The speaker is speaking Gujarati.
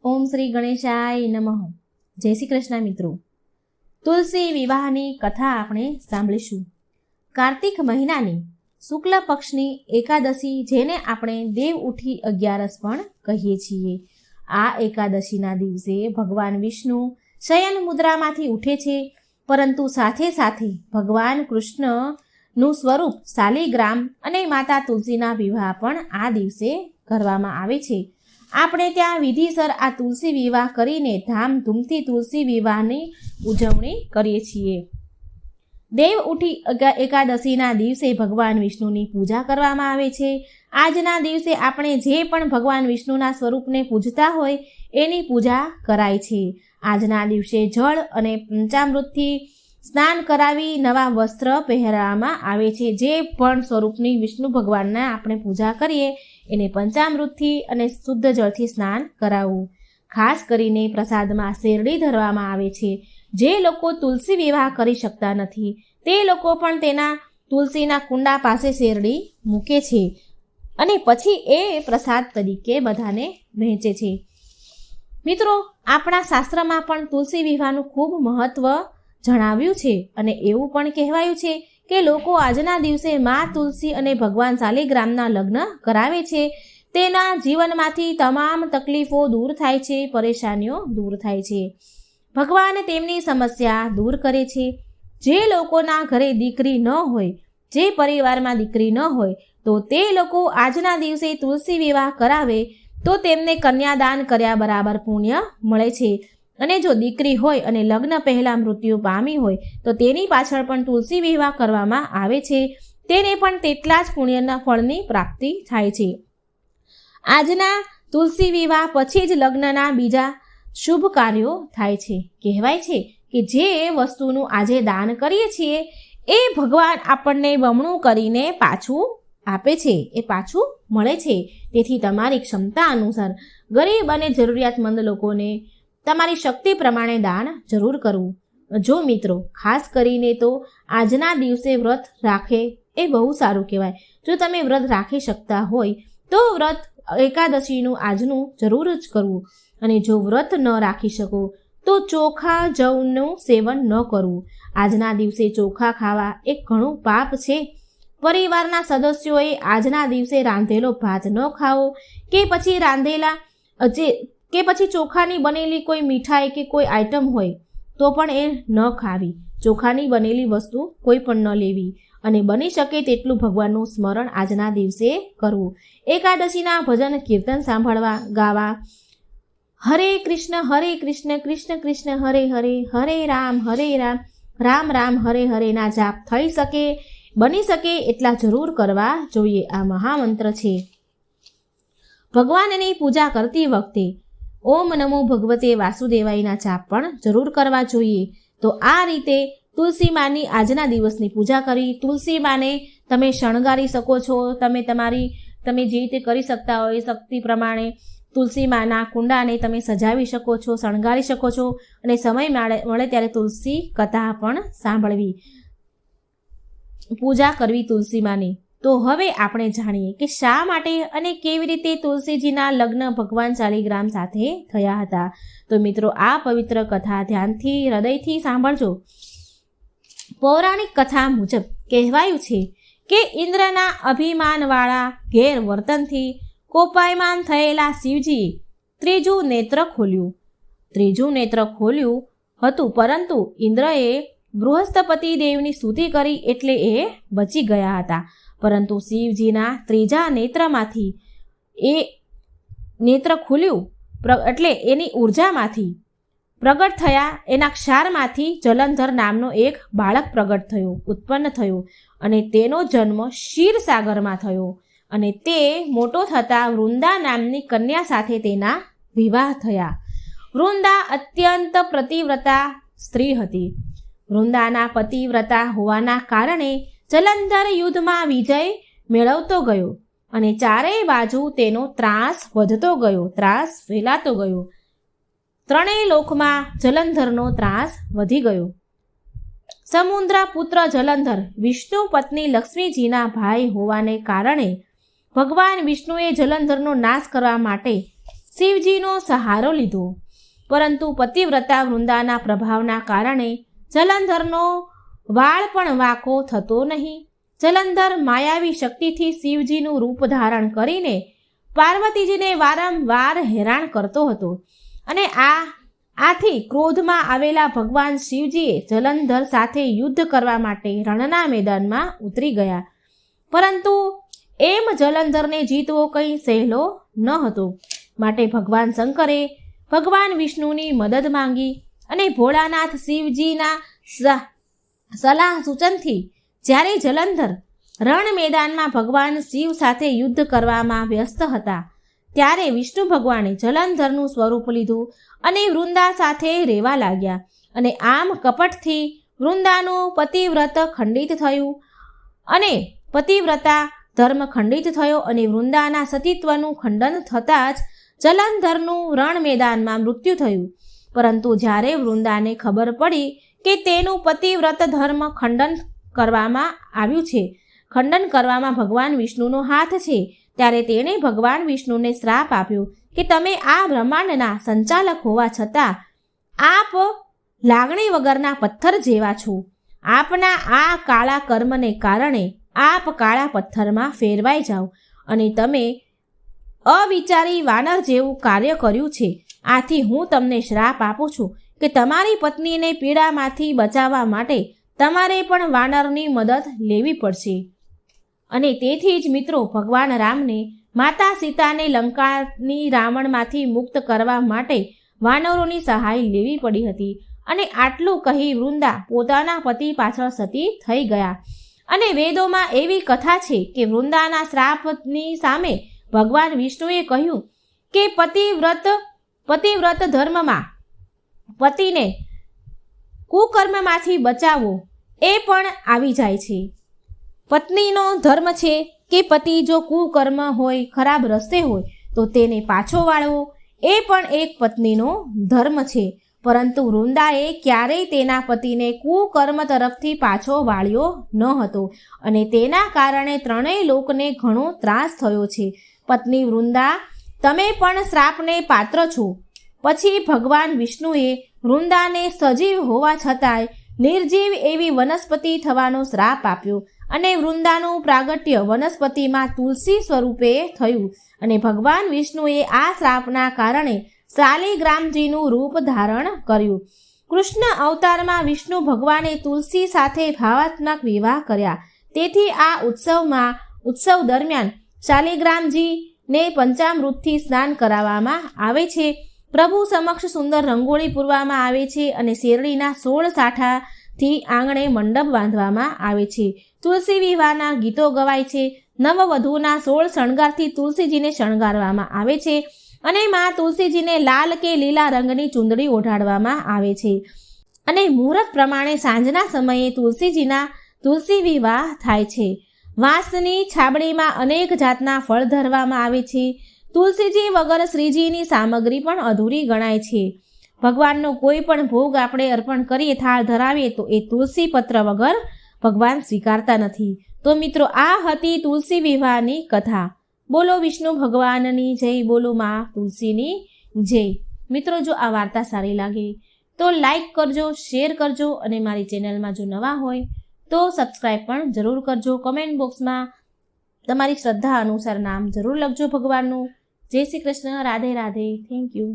ઓમ શ્રી ગણેશાય નમઃ. જય શ્રી કૃષ્ણ મિત્રો. તુલસી વિવાહની કથા આપણે સાંભળીશું. કાર્તિક મહિનાની શુક્લ પક્ષની એકાદશી, જેને આપણે દેવ ઉઠી 11 પણ કહીએ છીએ. આ એકાદશીના દિવસે ભગવાન વિષ્ણુ શયન મુદ્રામાંથી ઉઠે છે, પરંતુ સાથે સાથે ભગવાન કૃષ્ણનું સ્વરૂપ શાલિગ્રામ અને માતા તુલસીના વિવાહ પણ આ દિવસે કરવામાં આવે છે. આપણે ત્યાં વિધિસર આ તુલસી વિવાહ કરીને ધામધૂમથી તુલસી વિવાહની ઉજવણી કરીએ છીએ. દેવ ઉઠી એકાદશીના દિવસે ભગવાન વિષ્ણુની પૂજા કરવામાં આવે છે. આજના દિવસે આપણે જે પણ ભગવાન વિષ્ણુના સ્વરૂપને પૂજતા હોય એની પૂજા કરાય છે. આજના દિવસે જળ અને પંચામૃતથી સ્નાન કરાવી નવા વસ્ત્ર પહેરવામાં આવે છે. જે પણ સ્વરૂપની વિષ્ણુ ભગવાનના આપણે પૂજા કરીએ એને પંચામૃતથી અને શુદ્ધ જળથી સ્નાન કરાવવું. ખાસ કરીને પ્રસાદમાં શેરડી ધરવામાં આવે છે. જે લોકો તુલસી વિવાહ કરી શકતા નથી તે લોકો પણ તેના તુલસીના કુંડા પાસે શેરડી મૂકે છે અને પછી એ પ્રસાદ તરીકે બધાને વહેંચે છે. મિત્રો, આપણા શાસ્ત્રમાં પણ તુલસી વિવાહનું ખૂબ મહત્વ જણાવ્યું છે અને એવું પણ કહેવાયું છે કે લોકો આજના દિવસે મા તુલસી અને ભગવાન શાલિગ્રામના લગ્ન કરાવે છે. તેના જીવનમાંથી તમામ તકલીફો દૂર થાય છે, પરેશાનીઓ દૂર થાય છે. ભગવાન તેમની સમસ્યા દૂર કરે છે. જે લોકોના ઘરે દીકરી ન હોય, જે પરિવારમાં દીકરી ન હોય, તો તે લોકો આજના દિવસે તુલસી વિવાહ કરાવે તો તેમને કન્યાદાન કર્યા બરાબર પુણ્ય મળે છે. અને જો દીકરી હોય અને લગ્ન પહેલાં મૃત્યુ પામી હોય તો તેની પાછળ પણ તુલસી વિવાહ કરવામાં આવે છે. તેને પણ તેટલા જ પુણ્યના ફળની પ્રાપ્તિ થાય છે. આજના તુલસી વિવાહ પછી જ લગ્નના બીજા શુભ કાર્યો થાય છે. કહેવાય છે કે જે વસ્તુનું આજે દાન કરીએ છીએ એ ભગવાન આપણને બમણું કરીને પાછું આપે છે, એ પાછું મળે છે. તેથી તમારી ક્ષમતા અનુસાર ગરીબ અને જરૂરિયાતમંદ લોકોને તમારી શક્તિ પ્રમાણે દાન જરૂર કરવું. જો મિત્રો, ખાસ કરીને તો આજના દિવસે વ્રત રાખે એ બહુ સારું કહેવાય. જો તમે વ્રત રાખી શકતા હોય તો વ્રત એકાદશીનું આજનું જરૂર જ કરવું. અને જો વ્રત ન રાખી શકો તો ચોખા જવનું સેવન ન કરવું. આજના દિવસે ચોખા ખાવા એ ઘણું પાપ છે. પરિવારના સદસ્યોએ આજના દિવસે રાંધેલો ભાત ન ખાવો કે પછી ચોખાની બનેલી કોઈ મીઠાઈ કે કોઈ આઈટમ હોય તો પણ એ ન ખાવી. ચોખાની બનેલી વસ્તુ કોઈ પણ ન લેવી અને બની શકે તેટલું ભગવાનનું સ્મરણ આજના દિવસે કરવું. એકાદશીના ભજન કીર્તન સાંભળવા, ગાવા. હરે કૃષ્ણ કૃષ્ણ કૃષ્ણ હરે હરે, હરે રામ રામ રામ હરે હરેના જાપ થઈ શકે, બની શકે એટલા જરૂર કરવા જોઈએ. આ મહામંત્ર છે. ભગવાનની પૂજા કરતી વખતે ઓમ નમો ભગવતે વાસુદેવાયના જાપ પણ જરૂર કરવા જોઈએ. તો આ રીતે તુલસી માની આજના દિવસની પૂજા કરી તુલસી માને તમે શણગારી શકો છો. તમે જે રીતે કરી શકતા હોય એ શક્તિ પ્રમાણે તુલસી માના કુંડાને તમે સજાવી શકો છો, શણગારી શકો છો અને સમય મળે ત્યારે તુલસી કથા પણ સાંભળવી, પૂજા કરવી તુલસી માની. તો હવે આપણે જાણીએ કે શા માટે અને કેવી રીતે તુલસીજીના લગ્ન ભગવાન શાલિગ્રામ સાથે થયા હતા. તો મિત્રો, આ પવિત્ર કથા ધ્યાનથી, હૃદયથી સાંભળજો. પૌરાણિક કથા મુજબ કહેવાયું છે કે ઇન્દ્રના અભિમાનવાળા ગેરવર્તનથી કોપાયમાન થયેલા શિવજીએ ત્રીજું નેત્ર ખોલ્યું હતું, પરંતુ ઇન્દ્રએ બૃહસ્પતિ દેવની સ્તુતિ કરી એટલે એ બચી ગયા હતા. પરંતુ શિવજીના ત્રીજા નેત્રમાંથી એ નેત્ર ખુલ્યું એટલે એની ઉર્જામાંથી પ્રગટ થયા, એના ક્ષારમાંથી જલંધર નામનો એક બાળક ઉત્પન્ન થયો અને તેનો જન્મ ક્ષીરસાગરમાં થયો અને તે મોટો થતાં વૃંદા નામની કન્યા સાથે તેના વિવાહ થયા. વૃંદા અત્યંત પતિવ્રતા સ્ત્રી હતી. વૃંદાના પતિવ્રતા હોવાના કારણે જલંધર યુદ્ધમાં વિજય મેળવતો ગયો અને ચારેય બાજુ તેનો ત્રાસ વધતો ગયો, ત્રાસ ફેલાતો ગયો. ત્રણેય લોકમાં જલંધરનો ત્રાસ વધી ગયો. સમુદ્ર પુત્ર જલંધર વિષ્ણુ પત્ની લક્ષ્મીજીના ભાઈ હોવાને કારણે ભગવાન વિષ્ણુએ જલંધરનો નાશ કરવા માટે શિવજીનો સહારો લીધો. પરંતુ પતિવ્રતા વૃંદાના પ્રભાવના કારણે જલંધરનો વાળ પણ વાંકો થતો નહીં. જલંધર માયાવી શક્તિથી શિવજીનું રૂપ ધારણ કરીને પાર્વતીજીને વારંવાર હેરાન કરતો હતો અને આથી ક્રોધમાં આવેલા ભગવાન શિવજીએ જલંધર સાથે યુદ્ધ કરવા માટે રણના મેદાનમાં ઉતરી ગયા. પરંતુ એમ જલંધરને જીતવો કંઈ સહેલો ન હતો. માટે ભગવાન શંકરે ભગવાન વિષ્ણુની મદદ માંગી અને ભોળાનાથ શિવજીના સલાહ સૂચનથી જ્યારે જલંધર રણ મેદાનમાં ભગવાન શિવ સાથે યુદ્ધ કરવામાં વ્યસ્ત હતા ત્યારે વિષ્ણુ ભગવાને જલંધરનું સ્વરૂપ લીધું અને વૃંદા સાથે રહેવા લાગ્યા. અને આમ કપટથી વૃંદાનું પતિવ્રત ખંડિત થયું અને પતિવ્રતા ધર્મ ખંડિત થયો અને વૃંદાના સતીત્વનું ખંડન થતાં જ જલંધરનું રણ મેદાનમાં મૃત્યુ થયું. પરંતુ જ્યારે વૃંદાને ખબર પડી કે તેનું પતિવ્રત ધર્મ ખંડન કરવામાં ભગવાન વિષ્ણુનો હાથ છે ત્યારે તેણે ભગવાન વિષ્ણુને શ્રાપ આપ્યો કે તમે આ બ્રહ્માંડના સંચાલક હોવા છતાં આપ લાગણી વગરના પથ્થર જેવા છો. આપના આ કાળા કર્મને કારણે આપ કાળા પથ્થરમાં ફેરવાઈ જાઓ અને તમે અવિચારી વાનર જેવું કાર્ય કર્યું છે. આથી હું તમને શ્રાપ આપું છું કે તમારી પત્નીને પીડામાંથી બચાવવા માટે તમારે પણ વાનરની મદદ લેવી પડશે. અને તેથી જ મિત્રો ભગવાન રામને માતા સીતાને લંકાની રાવણમાંથી મુક્ત કરવા માટે વાનરોની સહાય લેવી પડી હતી. અને આટલું કહી વૃંદા પોતાના પતિ પાછળ સતી થઈ ગયા. અને વેદોમાં એવી કથા છે કે વૃંદાના શ્રાપની સામે ભગવાન વિષ્ણુએ કહ્યું કે પતિવ્રત ધર્મમાં પતિને કુકર્મમાંથી બચાવવો એ પણ આવી જાય છે. પત્નીનો ધર્મ છે કે પતિ જો કુકર્મ હોય, ખરાબ રસ્તે હોય તો તેને પાછો વાળવો એ પણ એક પત્નીનો ધર્મ છે. પરંતુ વૃંદાએ ક્યારેય તેના પતિને કુકર્મ તરફથી પાછો વાળ્યો ન હતો અને તેના કારણે ત્રણેય લોકને ઘણો ત્રાસ થયો છે. પત્ની વૃંદા, તમે પણ શ્રાપને પાત્ર છો. પછી ભગવાન વિષ્ણુએ વૃંદાને સજીવ હોવા છતાંય નિર્જીવ એવી વનસ્પતિ થવાનો શ્રાપ આપ્યો અને વૃંદાનું પ્રાગટ્ય વનસ્પતિમાં તુલસી સ્વરૂપે થયું. અને ભગવાન વિષ્ણુએ આ શ્રાપના કારણે શાલિગ્રામજીનું રૂપ ધારણ કર્યું. કૃષ્ણ અવતારમાં વિષ્ણુ ભગવાને તુલસી સાથે ભાવાત્મક વિવાહ કર્યા. તેથી આ ઉત્સવ દરમિયાન શાલિગ્રામજીને પંચામૃતથી સ્નાન કરાવવામાં આવે છે. પ્રભુ સમક્ષ સુંદર રંગોળી પૂરવામાં આવે છે અને શેરડીના 16 સાઠાથી આંગણે મંડપ બાંધવામાં આવે છે. તુલસી વિવાહના ગીતો ગવાય છે. નવવધૂના 16 શણગારથી તુલસીજીને શણગારવામાં આવે છે અને માં તુલસીજીને લાલ કે લીલા રંગની ચૂંદડી ઓઢાડવામાં આવે છે. અને મુહૂર્ત પ્રમાણે સાંજના સમયે તુલસી વિવાહ થાય છે. વાંસની છાબડીમાં અનેક જાતના ફળ ધરવામાં આવે છે. તુલસીજી વગર શ્રીજીની સામગ્રી પણ અધૂરી ગણાય છે. ભગવાનનો કોઈ પણ ભોગ આપણે અર્પણ કરીએ, થાળ ધરાવીએ તો એ તુલસી પત્ર વગર ભગવાન સ્વીકારતા નથી. તો મિત્રો, આ હતી તુલસી વિવાહની કથા. બોલો વિષ્ણુ ભગવાનની જય, બોલો માં તુલસીની જય. મિત્રો, જો આ વાર્તા સારી લાગે તો લાઈક કરજો, શેર કરજો અને મારી ચેનલમાં જો નવા હોય તો સબસ્ક્રાઈબ પણ જરૂર કરજો. કમેન્ટ બોક્સમાં તમારી શ્રદ્ધા અનુસાર નામ જરૂર લખજો ભગવાનનું. જય શ્રી કૃષ્ણ. રાધે રાધે. Thank you.